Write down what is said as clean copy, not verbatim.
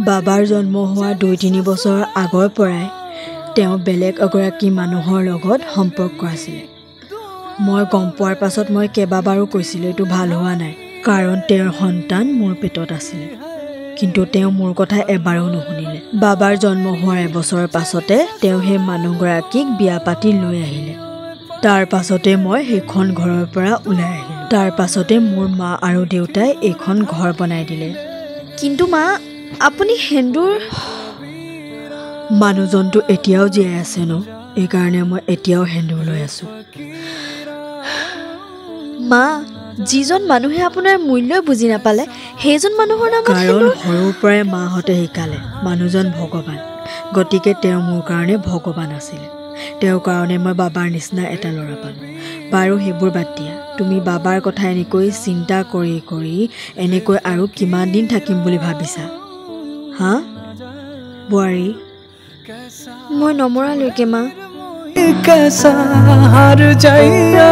বাবাৰ জন্ম হোৱা 2-3 বছৰ আগৰ পৰাই তেওঁ বেলেগ এগৰাকী মানুহৰ লগত সম্পৰ্ক আছিল। মই গম পোৱাৰ পাছত মই কেইবাবাৰো কৈছিলোঁ এইটো ভাল হোৱা নাই, কাৰণ তেওঁৰ সন্তান মোৰ পেটত আছিল। কিন্তু তেওঁ মোৰ কথা এবাৰো নুশুনিলে। বাবাৰ জন্ম হোৱাৰ এবছৰৰ পাছতে তেওঁ সেই মানুহগৰাকীক বিয়া পাতি লৈ আহিলে। তাৰ পাছতে মই সেইখন ঘৰৰ পৰা ওলাই আহিলোঁ। তাৰ পাছতে মোৰ মা আৰু দেউতাই এইখন ঘৰ বনাই দিলে। কিন্তু মা, আপুনি সেন্দুৰ মানুহজনটো এতিয়াও জীয়াই আছে ন, এইকাৰণে মই এতিয়াও সেন্দুৰ লৈ আছোঁ। মা, যিজন মানুহে আপোনাৰ মূল্য বুজি নাপালে সেইজন মানুহৰ নামত কাৰণ সৰুৰ পৰাই মাহঁতে শিকালে মানুহজন ভগৱান, গতিকে তেওঁ মোৰ কাৰণে ভগৱান আছিল। তেওঁৰ কাৰণে মই বাবাৰ নিচিনা এটা ল'ৰা পালোঁ। বাৰু সেইবোৰ বাদ দিয়া, তুমি বাবাৰ কথা এনেকৈ চিন্তা কৰি কৰি এনেকৈ আৰু কিমান দিন থাকিম বুলি ভাবিছা? হা বোৱাৰী? মই নমৰালৈকে মা। कैसा हार जाइया